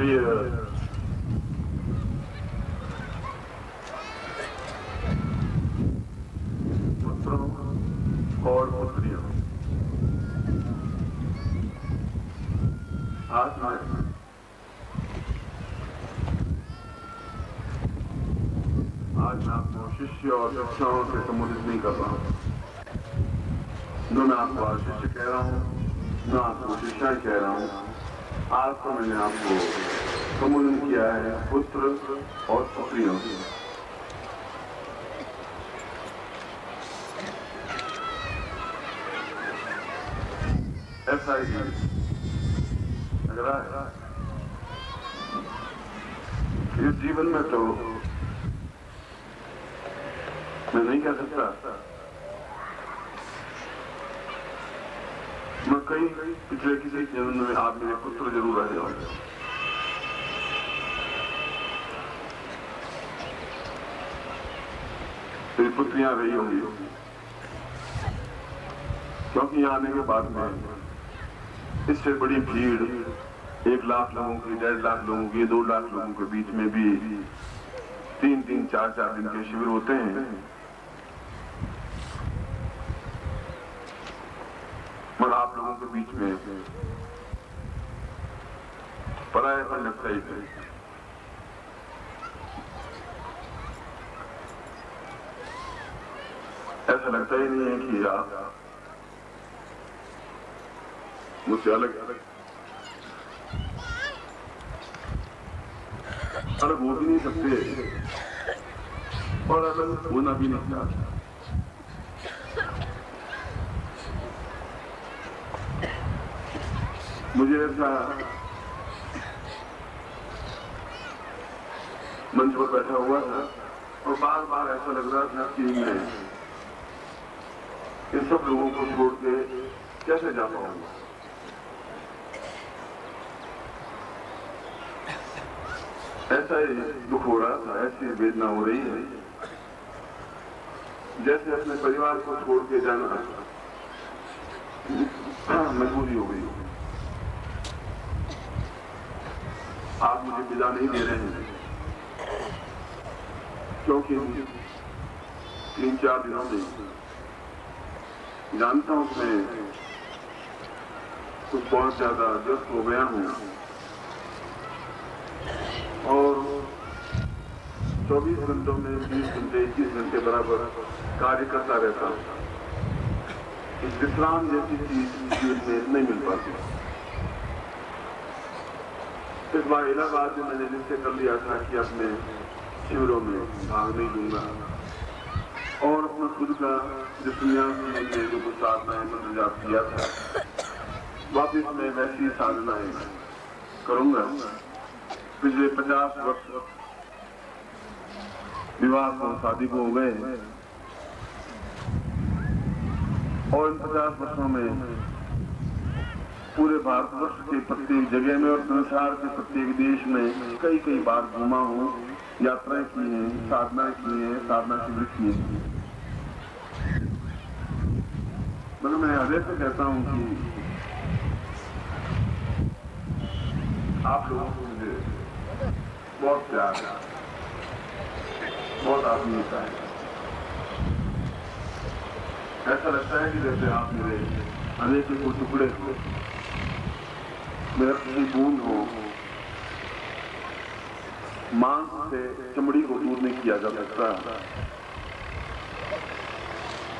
प्रिय पुत्रों और पुत्रियों, आज मैं आपको शिष्य और शिक्षाओं से संबोधित नहीं कर रहा हूँ। जो मैं आपको आज शिष्य कह रहा हूँ, मैं आपको शिष्या कह रहा हूँ। आज तो मैंने आपको संबोधन किया है पुत्र और पुत्रियों से। ऐसा ही लग रहा है इस जीवन में तो मैं नहीं कह सकता। मैं कई पिछले किसी जीवन में आप मेरे पुत्र जरूर रहे होंगे। मेरी पुत्रियां रही होंगी, क्योंकि यहाँ आने के बाद में इससे बड़ी भीड़ 1 लाख लोगों की, 1.5 लाख लोगों की, 2 लाख लोगों के बीच में भी 3-3, 4-4 दिन के शिविर होते हैं। और आप लोगों के बीच में परायापन लगता ही है। ऐसा लगता ही नहीं है कि आप मुझसे अलग हो भी नहीं सकते और अलग होना भी नहीं चाहते। मुझे ऐसा मंच पर बैठा हुआ था और बार बार ऐसा लग रहा था कि मैं इन सब लोगों को छोड़ के कैसे जा पाऊंगा। ऐसा ही दुख हो रहा था, ऐसी वेदना हो रही है जैसे अपने परिवार को छोड़ के जाना मजबूरी हो गई। आप मुझे विदा नहीं दे रहे हैं, क्योंकि 3-4 दिनों में जानता हूं मैं कुछ बहुत ज्यादा व्यस्त हो गया हूं और 24 घंटों में 20 घंटे 21 घंटे बराबर कार्य करता रहता हूं। इस विश्राम जैसी चीज जीवन में नहीं मिल पाती। इस बार इलाहाबाद में मैंने निश्चय कर लिया था कि अपने शिविरों में भाग नहीं दूंगा और अपना खुद का जो संन्यासी ने जो कुछ साधनाएं मंत्र जाप किया था वापिस मैं वैसी साधनाएं करूंगा। पिछले 50 वर्ष विवाह को शादी को हो गए और इन 50 वर्षों में पूरे भारतवर्ष के प्रत्येक जगह में और संसार के प्रत्येक देश में कई बार घूमा हूँ, यात्राएं की हैं, साधना की है, साधना शिविर किए हैं। मतलब मैं हृदय से कहता हूँ कि आप लोगों को मुझे बहुत प्यार है, बहुत आत्मीयता है। ऐसा लगता है कि जैसे आप मेरे हृदय के कुछ टुकड़े हो, मेरा किसी बूंद हो। मांस से चमड़ी को दूर नहीं किया जा सकता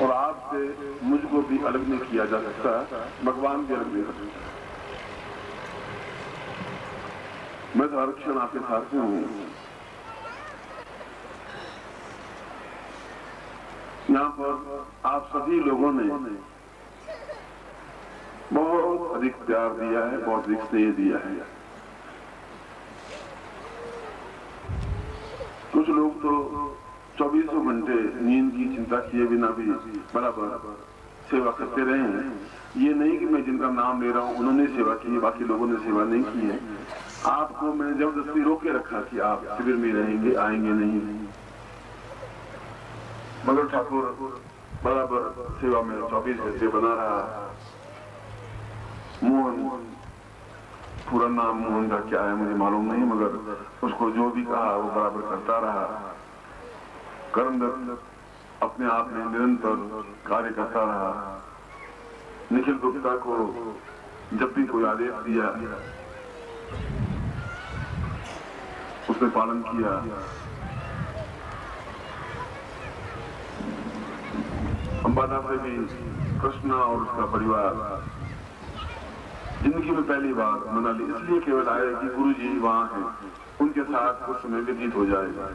और आपसे मुझको भी अलग नहीं किया जा सकता, भगवान भी अलग नहीं कर सकता। मैं तो हर क्षण आपके साथ हूँ। यहाँ पर आप सभी लोगों ने बहुत अधिक प्यार दिया है, बहुत अधिक स्नेह दिया है। कुछ लोग तो 24 घंटे नींद की चिंता किए बिना भी बराबर सेवा करते रहे हैं। ये नहीं कि मैं जिनका नाम ले रहा हूँ उन्होंने सेवा की, बाकी लोगों ने सेवा नहीं की है। आपको मैंने जबरदस्ती रोक के रखा कि आप शिविर में रहेंगे, आएंगे नहीं, मगर ठाकुर बराबर सेवा में 24 घंटे बना रहा। मोहन पूरा नाम मोहन का क्या है मुझे मालूम नहीं, मगर उसको जो भी कहा वो बराबर करता रहा। करमदत्त अपने आप में निरंतर कार्य करता रहा। निखिल गुप्ता को जब भी कोई आदेश दिया उसने पालन किया। अंबाला से भी कृष्णा और उसका परिवार जिंदगी में पहली बार मनाली इसलिए केवल आए कि गुरुजी वहां हैं, उनके साथ कुछ समय व्यतीत हो जाएगा।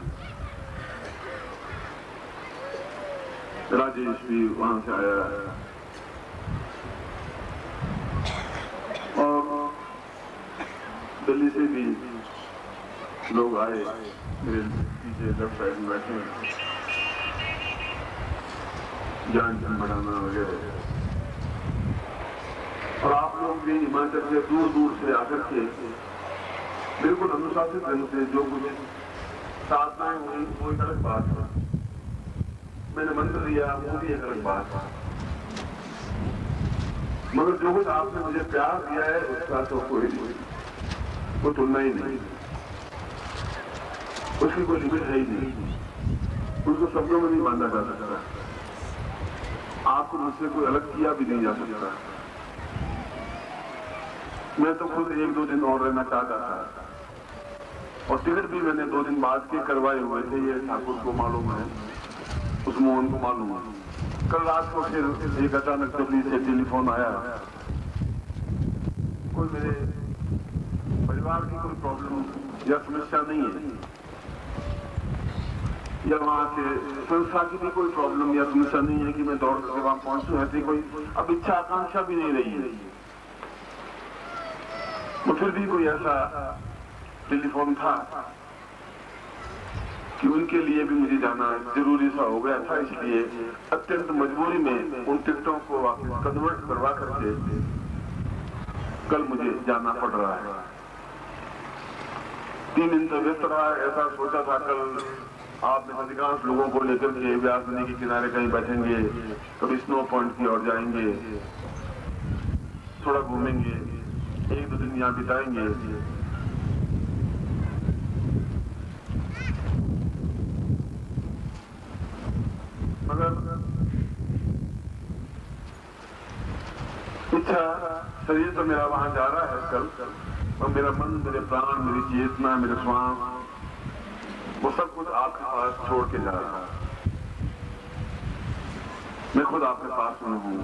राजेश भी वहां से आया और दिल्ली से भी लोग आए। मेरे पीछे लेफ्ट साइड में बैठे जान बढ़ाना वगैरह। और आप लोग भी हिमाचल से दूर दूर से आकर के बिल्कुल अनुशासित ढंग से जो कुछ साधनाएं हुई वो एक अलग बात है, मैंने मंत्र दिया वो भी एक अलग बात है, मगर जो कुछ आपने मुझे प्यार दिया है उसका तो कोई तुलना ही नहीं, उसकी कोई लिमिट है ही नहीं, उसको शब्दों में नहीं बांधा जा सकता। आपको मुझसे कोई अलग किया भी नहीं जा सकता। मैं तो खुद 1-2 दिन और रहना चाहता था और टिकट भी मैंने 2 दिन बाद के करवाए हुए थे। ये ठाकुर को मालूम है, उस मोहन को मालूम है। कल रात को फिर एक अचानक दिल्ली से टेलीफोन आया, कोई मेरे परिवार की कोई प्रॉब्लम या समस्या नहीं है, या वहां से संस्था की भी कोई प्रॉब्लम या समस्या नहीं है कि मैं दौड़ करके वहां पहुंचूं, ऐसी कोई अब इच्छा आकांक्षा भी नहीं रही है। तो फिर भी कोई ऐसा टेलीफोन था कि उनके लिए भी मुझे जाना जरूरी सा हो गया था, इसलिए अत्यंत मजबूरी में उन टिकटों को वापस कन्वर्ट करवा करके कल मुझे जाना पड़ रहा है। 3 दिन तो व्यस्त रहा, ऐसा सोचा था कल आप में अधिकांश लोगों को लेकर के व्यास नदी के किनारे कहीं बैठेंगे, कभी स्नो पॉइंट की ओर जाएंगे, थोड़ा घूमेंगे, 1-2 दिन यहाँ बिताएंगे। मगर इच्छा शरीर तो मेरा वहां जा रहा है कल, और मेरा मन, मेरे प्राण, मेरी चेतना, मेरे श्वास, वो सब कुछ आपके पास छोड़ के जा रहा है। मैं खुद आपके पास में हूं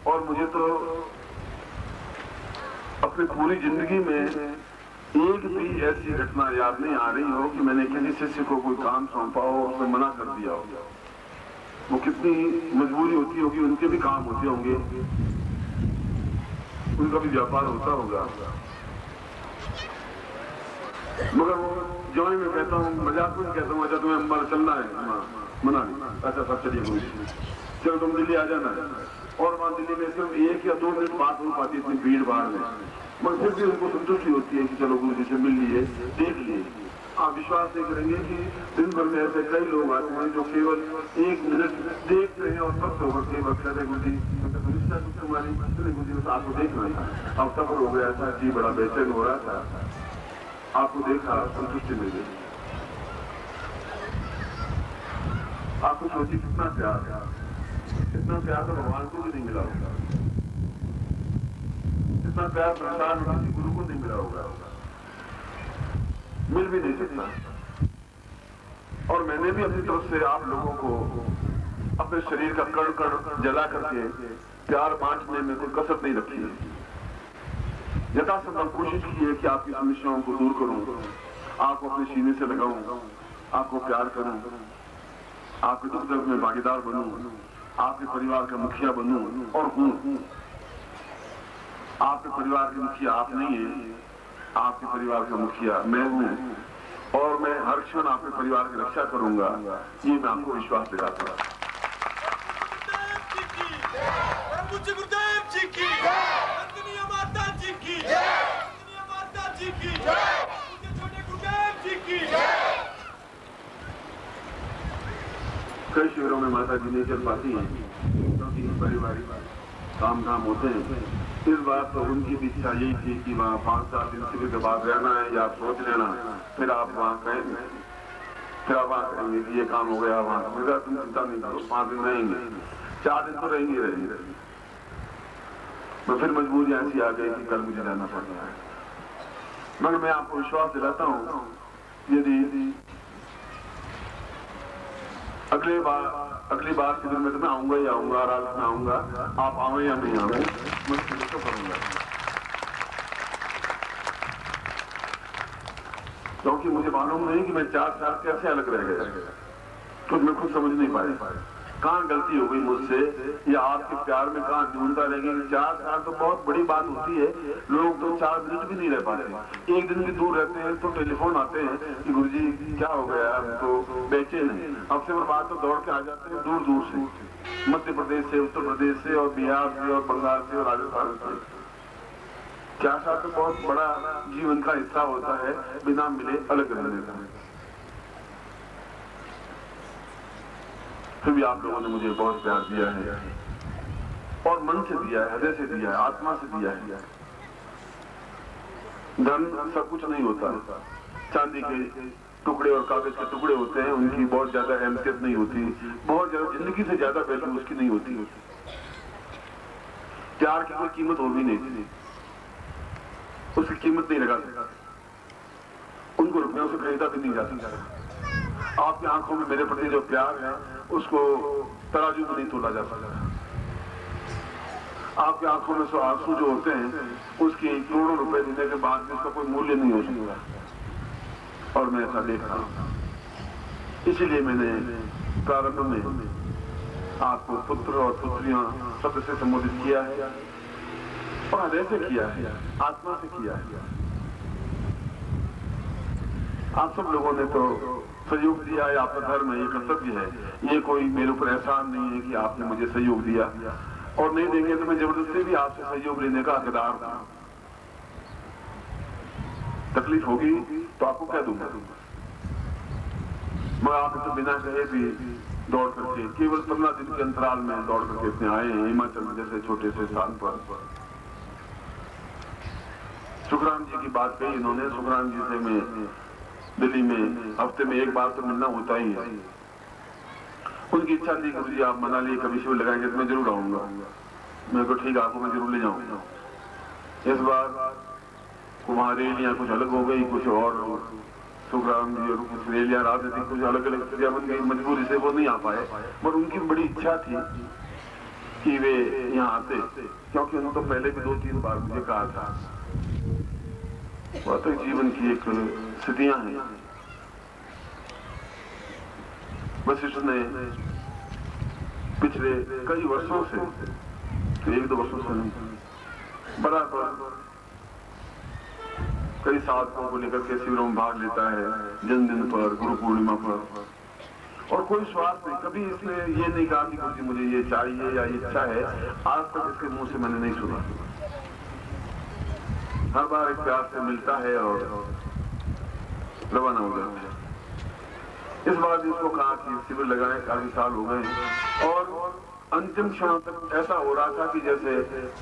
और मुझे तो अपनी पूरी जिंदगी में एक भी ऐसी घटना याद नहीं आ रही हो कि मैंने किसी शिष्य को कोई काम सौंपा हो और उसने मना कर दिया हो। वो कितनी मजबूरी होती होगी, उनके भी काम होते होंगे, उनका भी व्यापार होता होगा, मगर वो जो ही मैं कहता हूँ, मजाक में कहता हूँ, अच्छा तुम्हें अंबाला चलना है, मना नहीं, अच्छा सब चलिए, चलो तुम दिल्ली आ जाना है। और वहां दिल्ली में सिर्फ 1 या 2 मिनट बात हो पाती, इतनी भीड़ भाड़ में, मगर फिर भी उनको संतुष्टि होती है कि चलो गुरु जी से मिल लिए, देख लिए। आप विश्वास नहीं करेंगे कि दिन भर में ऐसे कई लोग आते हैं जो केवल 1 मिनट देखते हैं और तब होकर के कहते हैं गुरु जी तुम्हारी गुरु जी आपको देखना था, अब तक हो गया था जी, बड़ा बेचैन हो रहा था, आपको देखा संतुष्टि मिल गई। आपको सोचिए कितना प्यार, इतना प्यार तो भगवान को भी नहीं मिला होगा, इतना प्यार प्रसाद किसी गुरु को नहीं मिला होगा, मिल भी नहीं सकता। और मैंने भी अपनी तरफ से आप लोगों को अपने शरीर का कण कण जला करके प्यार बांटने में कोई कसर नहीं रखी है। यथासंभव कोशिश की है कि आपकी समस्याओं को दूर करूं, आपको अपने सीने से लगाऊं, आपको प्यार करूं, आपके दुख दर्द में भागीदार बनूं, आपके परिवार का मुखिया बनूं और हूं। आपके परिवार के मुखिया आप नहीं है, आपके परिवार का मुखिया मैं हूं, और मैं हर क्षण आपके परिवार की रक्षा करूंगा, ये मैं आपको विश्वास दिलाता हूं। गुरुदेव जी की, वंदनीय माता जी की, वंदनीय माता जी की, छोटे गुरुदेव जी की। कई शिविरों में माता जी नहीं चल पाती हैं क्योंकि पारिवारिक काम धाम होते हैं, इस बार तो उनकी भी इच्छा यही थी कि वहाँ 5-7 दिन शिविर के बाद रहना है या सोच लेना, फिर आप वहाँ कहेंगे, फिर आप वहाँ कहेंगे कि ये काम हो गया वहाँ। मेरा तुम चिंता नहीं करो, 5 दिन रहेंगे, 4 दिन तो रहेंगे। मैं फिर मजबूरी ऐसी आ गई कि कल मुझे जाना पड़ रहा है। मगर मैं आपको विश्वास दिलाता हूँ, यदि अगली बार शिविर में तो मैं आऊंगा ही आऊंगा, रात में आऊंगा, आप आवे या नहीं आवे, मैं शिविर तो करूंगा। क्योंकि मुझे मालूम नहीं कि मैं 4 साल कैसे अलग रह गया, कुछ मैं खुद समझ नहीं पाया कहाँ गलती हो गई मुझसे, या आपके प्यार में कहाँ न्यूनता रह गई। 4 साल तो बहुत बड़ी बात होती है, लोग तो 4 मिनट भी नहीं रह पाते, एक दिन भी दूर रहते हैं तो टेलीफोन आते हैं कि गुरुजी क्या हो गया, तो बेचैन है। अब से बात तो दौड़ के आ जाते हैं दूर दूर से, मध्य प्रदेश से, उत्तर प्रदेश से, और बिहार से, और बंगाल से, और राजस्थान से। 4 साल तो बहुत बड़ा जीवन का हिस्सा होता है बिना मिले अलग रहने का। फिर भी आप लोगों ने मुझे बहुत प्यार दिया है, और मन से दिया है, हृदय से दिया है, आत्मा से दिया है। धन सब कुछ नहीं होता, चांदी के टुकड़े और कागज के टुकड़े होते हैं, उनकी बहुत ज्यादा अहमियत नहीं होती, बहुत ज्यादा जिंदगी से ज्यादा वैल्यू उसकी नहीं होती। प्यार की कोई कीमत हो भी नहीं, उसकी कीमत नहीं लगा सकता, उनको रुपयों से खरीदा भी नहीं जा सकता। आपकी आंखों में मेरे प्रति जो प्यार है उसको तराजू में नहीं तोला जा सकता। आपकी आंखों में सो आंसू जो होते हैं उसकी करोड़ों रुपए देने के बाद भी उसका कोई मूल्य नहीं हो सकता, और मैं ऐसा देख रहा हूं। इसीलिए मैंने प्रारंभ में आपको पुत्र और पुत्रियां शब्द से संबोधित किया है, और हृदय से किया है, आत्मा से किया है। आप सब लोगों ने तो सहयोग दिया है, आपका धर्म है, ये कर्तव्य है, ये कोई मेरे ऊपर एहसान नहीं है कि आपने मुझे सहयोग दिया, और नहीं देंगे तो मैं जबरदस्ती भी आपसे सहयोग लेने का हकदार हूं। तकलीफ होगी तो आपको कह दूंगा, मगर आप तो बिना कहे भी दौड़ करके केवल 15 दिन के अंतराल में दौड़ करके इतने आए हैं हिमाचल जैसे छोटे से स्थान पर। सुखराम जी की बात कही इन्होंने, सुखराम जी से मैं दिल्ली में हफ्ते में एक बार तो मिलना होता ही है। उनकी इच्छा थी गुरुजी आप मनाली कभी शिविर लगाएंगे तो मैं जरूर आऊंगा। मैं को ठीक आपको मैं जरूर ले जाऊंगा। इस बार वहां रेलियां कुछ अलग हो गई, कुछ और सुखराम जी और कुछ रेलियां राजनीतिक कुछ अलग अलग स्थितियां बन गई, मजबूरी से वो नहीं आ पाए, पर उनकी बड़ी इच्छा थी कि वे यहाँ आते, क्योंकि उन्होंने तो पहले भी 2-3 बार मुझे कहा था। वह तो जीवन की एक स्थितियां हैं। वशिष्ठ ने पिछले कई वर्षों से, 1-2 वर्षों से नहीं, बराबर कई साधकों को लेकर के शिविरों में भाग लेता है, जन्मदिन पर, गुरु पूर्णिमा पर, और कोई स्वार्थ नहीं। कभी इसने ये नहीं कहा कि गुरुजी मुझे ये चाहिए या ये इच्छा है, आज तक इसके मुंह से मैंने नहीं सुना। हर बार एक प्यार से मिलता है और रवाना हो जाता है। इस बार भी उसको कहा कि शिविर लगाए, काफी साल हो गए, और अंतिम क्षण तक ऐसा हो रहा था कि जैसे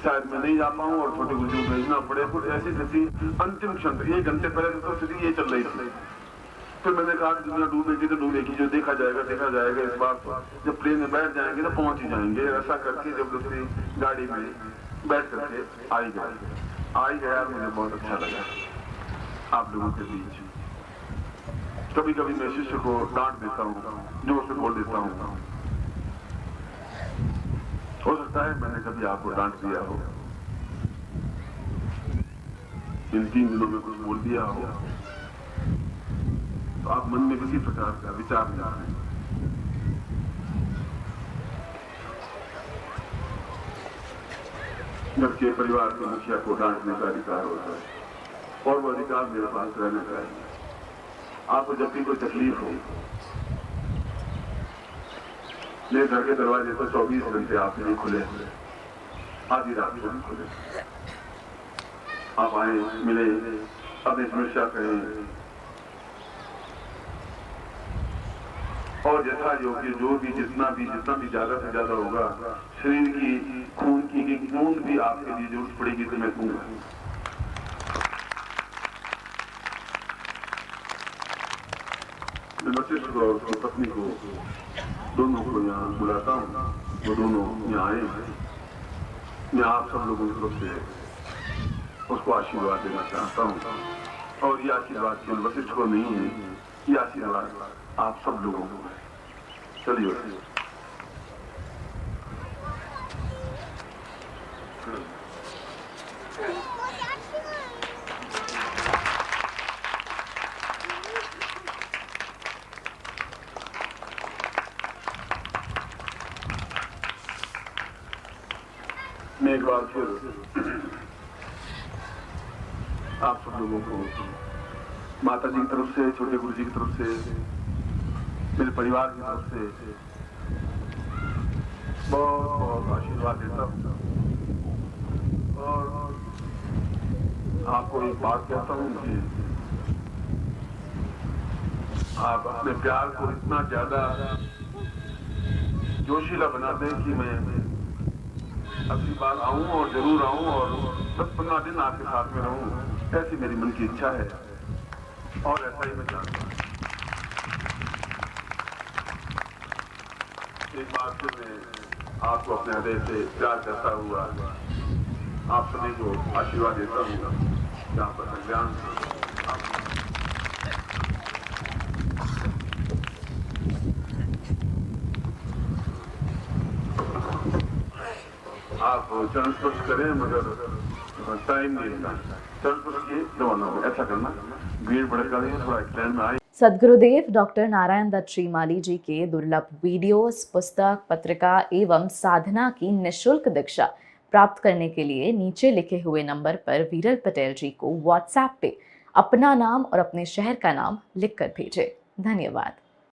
शायद मैं नहीं जा पाऊं और छोटे गुरुजी को भेजना पड़े, कुछ ऐसी स्थिति अंतिम क्षण तक। 1 घंटे पहले तो स्थिति ये चल रही थी। फिर मैंने कहा कि दुनिया डूबेगी तो डूबेगी, जो देखा जाएगा देखा जाएगा। इस बार जब प्लेन में बैठ जाएंगे तो पहुंच ही जाएंगे। ऐसा करके जब दूसरी गाड़ी में बैठ करके आई गया, मुझे बहुत अच्छा लगा आप लोगों के बीच। कभी कभी मैं शिष्य को डांट देता हूँ, जोर से बोल देता हूँ। हो सकता है मैंने कभी आपको डांट दिया हो, इन 3 दिनों में कुछ बोल दिया हो, तो आप मन में किसी प्रकार का विचार न करें। घर के परिवार के मुखिया को डांटने का अधिकार होता है, और वो अधिकार मेरे पास रहना चाहिए। आपको जब भी कोई तकलीफ हो, मेरे घर के दरवाजे तो 24 घंटे आपके लिए खुले, आधी रात को खुले। आप आए, मिले, अपनी समस्या कहें, और जैसा योग्य जो भी जितना भी ज्यादा से ज्यादा होगा, शरीर की खून की एक बूंद भी आपके लिए जरूरत पड़ेगी तो मैं दूंगा। मैं वशिष्ठ को और उसकी पत्नी को दोनों को यहाँ बुलाता हूँ, वो दोनों यहाँ आए। मैं आप सब लोगों की तरफ से उसको आशीर्वाद देना चाहता हूँ, और ये आशीर्वाद केवल वशिष्ठ को नहीं है, ये आशीर्वाद आप सब लोगों को है। चलिए मैं एक बार फिर आप सब लोगों को माता जी की तरफ से, छोटे गुरु जी की तरफ से, मेरे परिवार की तरफ से बहुत बहुत आशीर्वाद देता हूँ। और आपको एक बात कहता हूँ कि आप अपने प्यार को इतना ज्यादा जोशीला बना दें कि मैं अगली बार आऊं और जरूर आऊं और 10-15 दिन आपके साथ में रहूं, ऐसी मेरी मन की इच्छा है और ऐसा ही मैं चाहता हूं। एक बार फिर मैं आपको अपने हृदय से प्यार करता हुआ आप सभी को आशीर्वाद देता हूँ। यहाँ पर कल्याण आप चरण स्पर्श करें, मगर टाइम नहीं है। चरण स्पर्श किए रवाना हो, ऐसा करना, भीड़ भड़का नहीं, थोड़ा एक लाइन में आए। सद्गुरुदेव डॉक्टर नारायण दत्त श्रीमाली जी के दुर्लभ वीडियोस, पुस्तक, पत्रिका एवं साधना की निःशुल्क दीक्षा प्राप्त करने के लिए नीचे लिखे हुए नंबर पर वीरल पटेल जी को व्हाट्सएप पे अपना नाम और अपने शहर का नाम लिखकर भेजें। धन्यवाद।